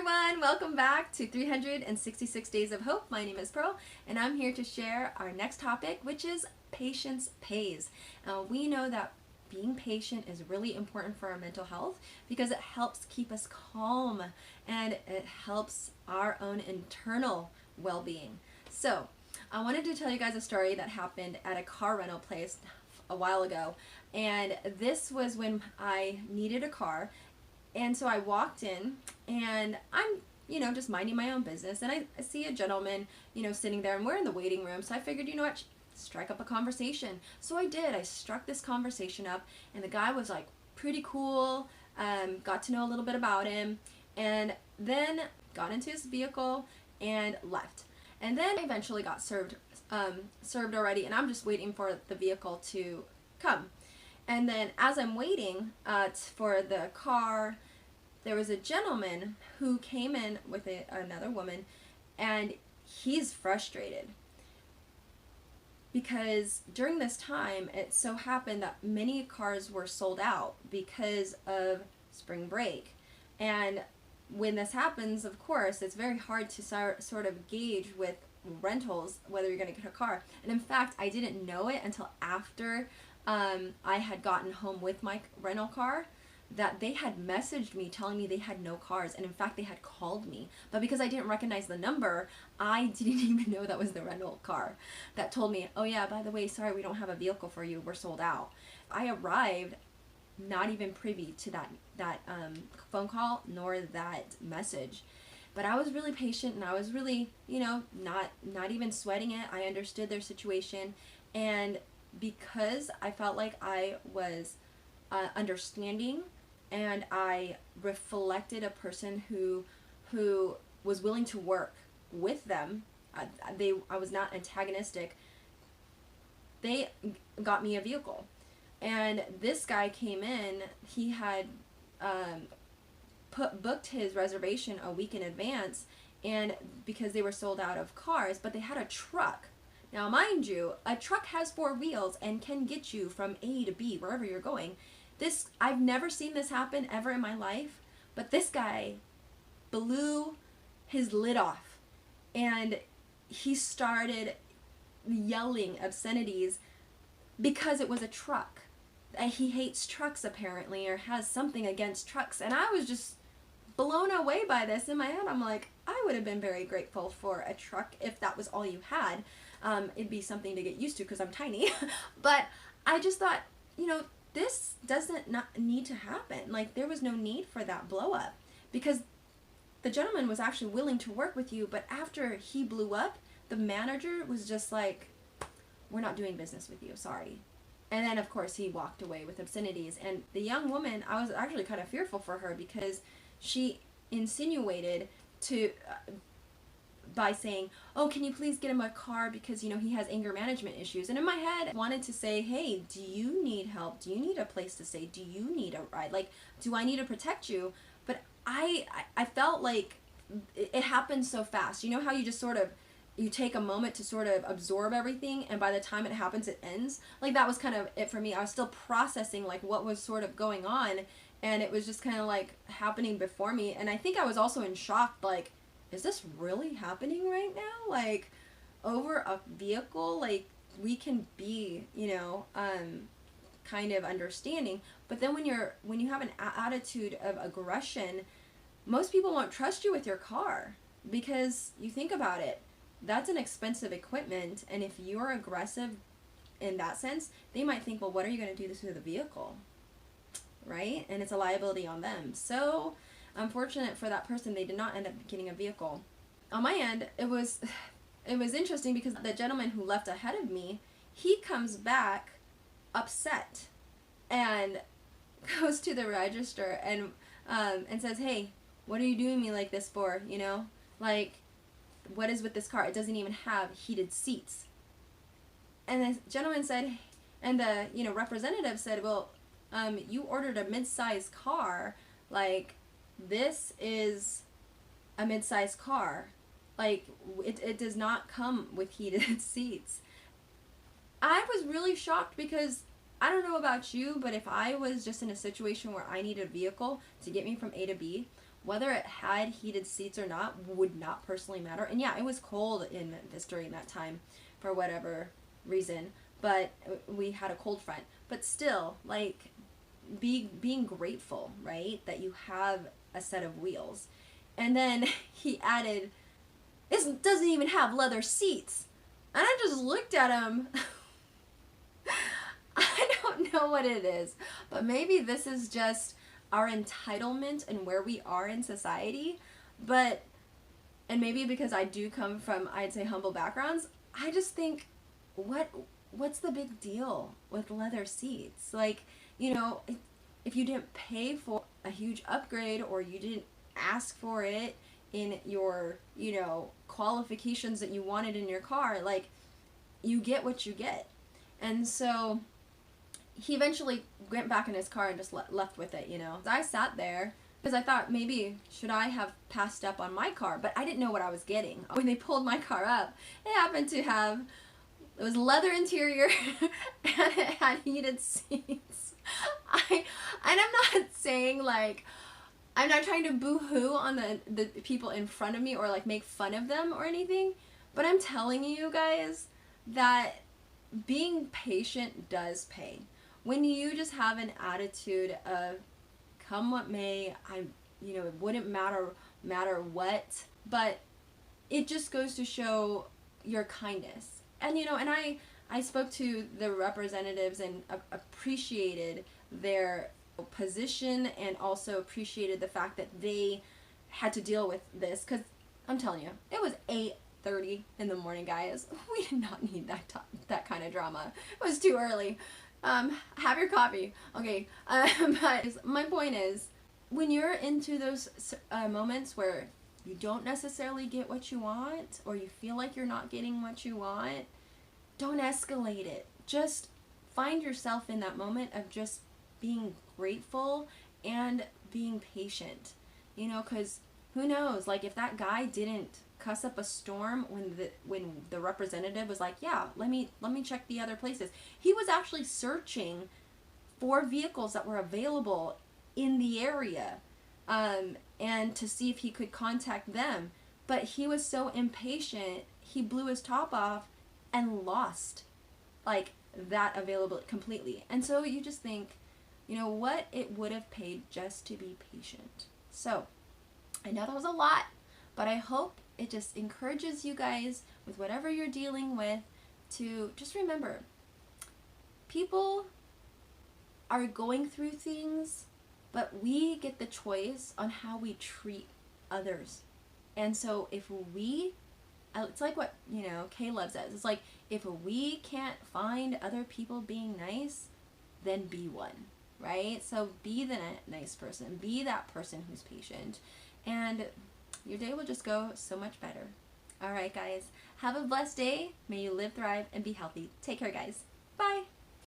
everyone, welcome back to 366 Days of Hope. My name is Pearl and I'm here to share our next topic, which is patience pays. We know that being patient is really important for our mental health because it helps keep us calm and it helps our own internal well-being. So I wanted to tell you guys a story that happened at a car rental place a while ago, and this was when I needed a car. And so I walked in and I'm, just minding my own business, and I see a gentleman, sitting there, and we're in the waiting room. So I figured, strike up a conversation. So I did. I struck this conversation up, and the guy was like pretty cool, got to know a little bit about him, and then got into his vehicle and left. And then I eventually got served already, and I'm just waiting for the vehicle to come. And then as I'm waiting for the car, there was a gentleman who came in with another woman, and he's frustrated because during this time it so happened that many cars were sold out because of spring break. And when this happens, of course, it's very hard to sort of gauge with rentals whether you're going to get a car. And in fact, I didn't know it until after I had gotten home with my rental car, that they had messaged me telling me they had no cars, and in fact they had called me, but because I didn't recognize the number, I didn't even know that was the rental car that told me, oh yeah, by the way, sorry, we don't have a vehicle for you, we're sold out. I arrived not even privy to that phone call nor that message. But I was really patient, and I was really, not even sweating it. I understood their situation, and because I felt like I was understanding, and I reflected a person who was willing to work with them. I was not antagonistic. They got me a vehicle, and this guy came in. He had booked his reservation a week in advance, and because they were sold out of cars, but they had a truck. Now, mind you, a truck has 4 wheels and can get you from A to B, wherever you're going. I've never seen this happen ever in my life, but this guy blew his lid off, and he started yelling obscenities because it was a truck. He hates trucks apparently, or has something against trucks, and I was just blown away by this. In my head, I'm like, I would have been very grateful for a truck if that was all you had. It'd be something to get used to because I'm tiny. But I just thought, this doesn't not need to happen. Like, there was no need for that blow up, because the gentleman was actually willing to work with you. But after he blew up, the manager was just like, we're not doing business with you, sorry. And then of course he walked away with obscenities. And the young woman, I was actually kind of fearful for her, because she insinuated by saying, oh, can you please get him a car because, he has anger management issues. And in my head, I wanted to say, hey, do you need help? Do you need a place to stay? Do you need a ride? Like, do I need to protect you? But I felt like it happened so fast. You know how you just sort of, you take a moment to sort of absorb everything, and by the time it happens, it ends? Like, that was kind of it for me. I was still processing, like, what was sort of going on, and it was just kind of, like, happening before me. And I think I was also in shock, like, is this really happening right now? Like, over a vehicle? Like, we can be, kind of understanding, but then when you have an attitude of aggression, most people won't trust you with your car, because you think about it, that's an expensive equipment, and if you're aggressive in that sense, they might think, well, what are you going to do to the vehicle, right? And it's a liability on them. So unfortunate for that person, they did not end up getting a vehicle. On my end, it was interesting, because the gentleman who left ahead of me, he comes back upset and goes to the register and says, hey, what are you doing me like this for? Like, what is with this car? It doesn't even have heated seats. And the gentleman said, and the representative said, well, you ordered a mid-sized car. Like, this is a mid-sized car. Like, it does not come with heated seats. I was really shocked, because I don't know about you, but if I was just in a situation where I needed a vehicle to get me from A to B, Whether it had heated seats or not would not personally matter. And yeah, it was cold in this during that time for whatever reason, but we had a cold front. But still, like, being grateful, right, that you have a set of wheels. And then he added, it doesn't even have leather seats. And I just looked at him. I don't know what it is, but maybe this is just our entitlement and where we are in society. But, and maybe because I do come from, I'd say, humble backgrounds, I just think, what's the big deal with leather seats? Like, you know, if you didn't pay for a huge upgrade or you didn't ask for it in your, you know, qualifications that you wanted in your car, like, you get what you get. And so he eventually went back in his car and just left with it, you know. I sat there because I thought, maybe should I have passed up on my car, but I didn't know what I was getting. When they pulled my car up, it happened to have, it was leather interior and it had heated seats. And I'm not saying, like, I'm not trying to boo-hoo on the people in front of me or like make fun of them or anything, but I'm telling you guys that being patient does pay. When you just have an attitude of come what may, you know, it wouldn't matter what, but it just goes to show your kindness. And, you know, and I spoke to the representatives and appreciated their position and also appreciated the fact that they had to deal with this, because I'm telling you, it was 8:30 in the morning, guys. We did not need that kind of drama. It was too early. Have your coffee. Okay, but my point is, when you're into those moments where you don't necessarily get what you want, or you feel like you're not getting what you want, don't escalate it. Just find yourself in that moment of just being grateful and being patient, you know, because who knows, like, if that guy didn't cuss up a storm when the representative was like, yeah, let me check the other places. He was actually searching for vehicles that were available in the area, and to see if he could contact them. But he was so impatient, he blew his top off and lost, like, that availability completely. And so you just think, you know, what it would have paid just to be patient. So I know that was a lot, but I hope it just encourages you guys with whatever you're dealing with to just remember, people are going through things, but we get the choice on how we treat others. And so if we, it's like what, you know, Caleb says, it's like, if we can't find other people being nice, then be one, right? So be the nice person, be that person who's patient, and your day will just go so much better. All right, guys, have a blessed day. May you live, thrive, and be healthy. Take care, guys. Bye.